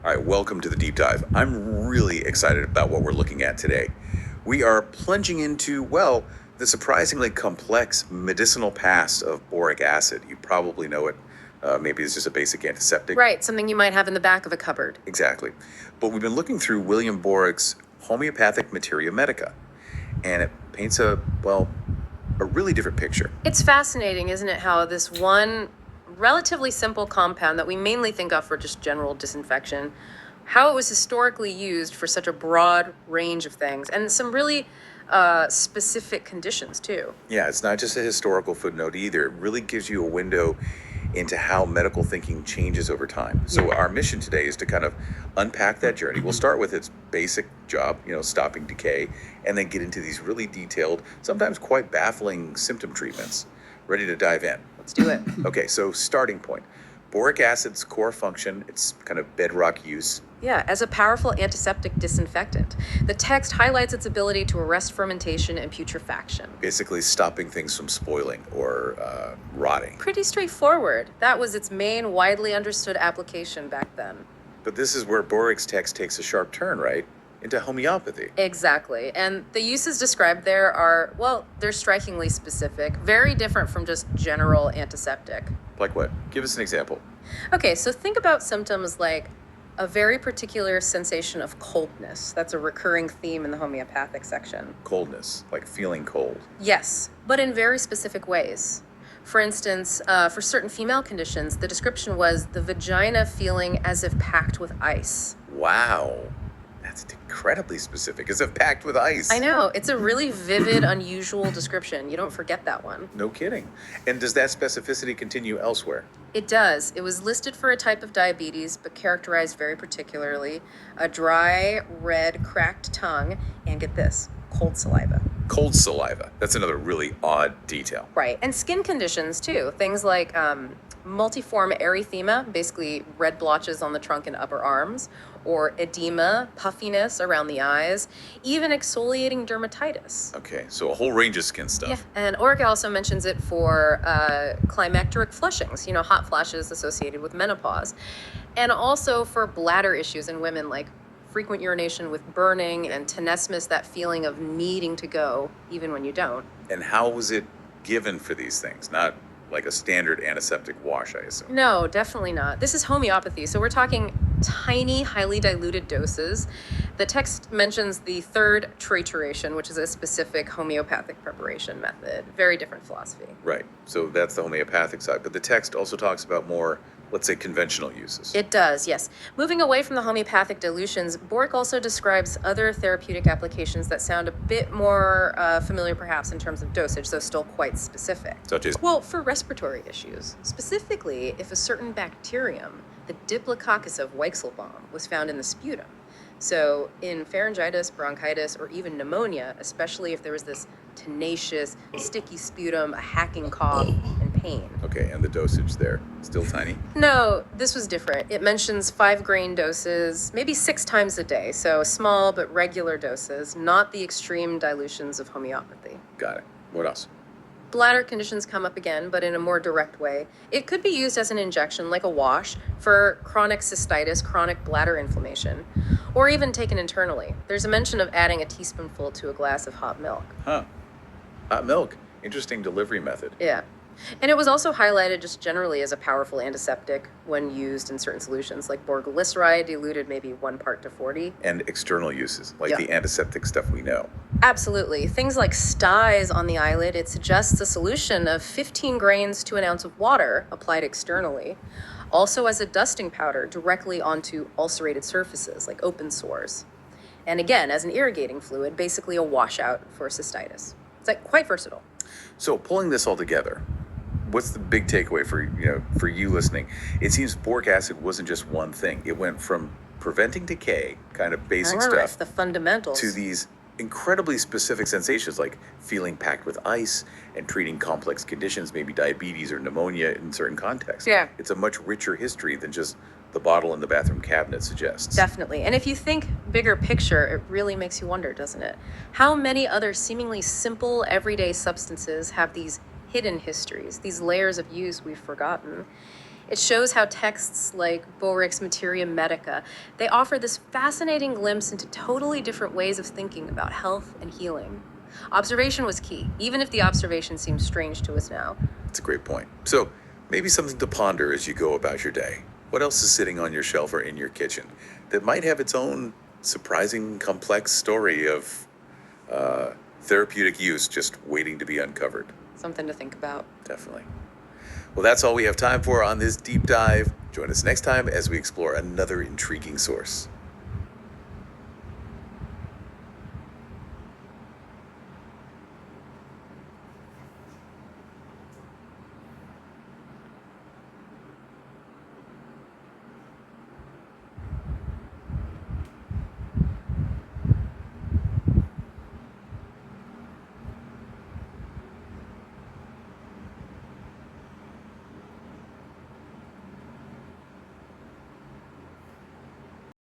All right, welcome to the deep dive. I'm really excited about what we're looking at today. We are plunging into, well, the surprisingly complex medicinal past of boric acid. You probably know it. Maybe it's just a basic antiseptic. Right, something you might have in the back of a cupboard. Exactly. But we've been looking through William Boricke's homeopathic Materia Medica, and it paints a really different picture. It's fascinating, isn't it, how this one relatively simple compound that we mainly think of for just general disinfection, how it was historically used for such a broad range of things and some really specific conditions, too. Yeah, it's not just a historical footnote either. It really gives you a window into how medical thinking changes over time. So our mission today is to kind of unpack that journey. We'll start with its basic job, stopping decay, and then get into these really detailed, sometimes quite baffling symptom treatments. Ready to dive in? Let's do it. Okay, so starting point. Boric acid's core function, its kind of bedrock use. Yeah, as a powerful antiseptic disinfectant. The text highlights its ability to arrest fermentation and putrefaction. Basically stopping things from spoiling or rotting. Pretty straightforward. That was its main widely understood application back then. But this is where Boricke's text takes a sharp turn, right? Into homeopathy. Exactly. And the uses described there are, well, they're strikingly specific, very different from just general antiseptic. Like what? Give us an example. Okay, so think about symptoms like a very particular sensation of coldness. That's a recurring theme in the homeopathic section. Coldness, like feeling cold. Yes, but in very specific ways. For instance, for certain female conditions, the description was the vagina feeling as if packed with ice. Wow. That's incredibly specific, as if packed with ice. I know. It's a really vivid, unusual description. You don't forget that one. No kidding. And does that specificity continue elsewhere? It does. It was listed for a type of diabetes, but characterized very particularly a dry, red, cracked tongue, and get this, cold saliva. Cold saliva. That's another really odd detail. Right. And skin conditions, too. Things like multiform erythema, basically red blotches on the trunk and upper arms, or edema, puffiness around the eyes, even exfoliating dermatitis. Okay, so a whole range of skin stuff. Yeah, and Boericke also mentions it for climacteric flushings, hot flashes associated with menopause, and also for bladder issues in women like frequent urination with burning and tenesmus, that feeling of needing to go even when you don't. And how was it given for these things? Not like a standard antiseptic wash, I assume. No, definitely not. This is homeopathy, so we're talking tiny, highly diluted doses. The text mentions the third trituration, which is a specific homeopathic preparation method. Very different philosophy. Right, so that's the homeopathic side. But the text also talks about more, let's say, conventional uses. It does, yes. Moving away from the homeopathic dilutions, Boericke also describes other therapeutic applications that sound a bit more familiar, perhaps, in terms of dosage, though still quite specific. Such as? Well, for respiratory issues. Specifically, if a certain bacterium, the Diplococcus of Weichselbaum, was found in the sputum. So in pharyngitis, bronchitis, or even pneumonia, especially if there was this tenacious, sticky sputum, a hacking cough, and pain. Okay, and the dosage there, still tiny? No, this was different. It mentions 5-grain doses, maybe 6 times a day, so small but regular doses, not the extreme dilutions of homeopathy. Got it. What else? Bladder conditions come up again, but in a more direct way. It could be used as an injection, like a wash, for chronic cystitis, chronic bladder inflammation, or even taken internally. There's a mention of adding a teaspoonful to a glass of hot milk. Huh. Hot milk. Interesting delivery method. Yeah. And it was also highlighted just generally as a powerful antiseptic when used in certain solutions, like borglyceride diluted maybe 1 part to 40. And external uses, like the antiseptic stuff we know. Absolutely. Things like styes on the eyelid, it suggests a solution of 15 grains to an ounce of water applied externally. Also as a dusting powder directly onto ulcerated surfaces, like open sores. And again, as an irrigating fluid, basically a washout for cystitis. It's like quite versatile. So pulling this all together, what's the big takeaway for you listening? It seems boric acid wasn't just one thing. It went from preventing decay, kind of basic stuff, the fundamentals, to these incredibly specific sensations like feeling packed with ice and treating complex conditions, maybe diabetes or pneumonia in certain contexts. Yeah. It's a much richer history than just the bottle in the bathroom cabinet suggests. Definitely. And if you think bigger picture, it really makes you wonder, doesn't it? How many other seemingly simple everyday substances have these hidden histories, these layers of use we've forgotten? It shows how texts like Boericke's Materia Medica, they offer this fascinating glimpse into totally different ways of thinking about health and healing. Observation was key, even if the observation seems strange to us now. It's a great point. So, maybe something to ponder as you go about your day. What else is sitting on your shelf or in your kitchen that might have its own surprising, complex story of therapeutic use just waiting to be uncovered? Something to think about. Definitely. Well, that's all we have time for on this deep dive. Join us next time as we explore another intriguing source.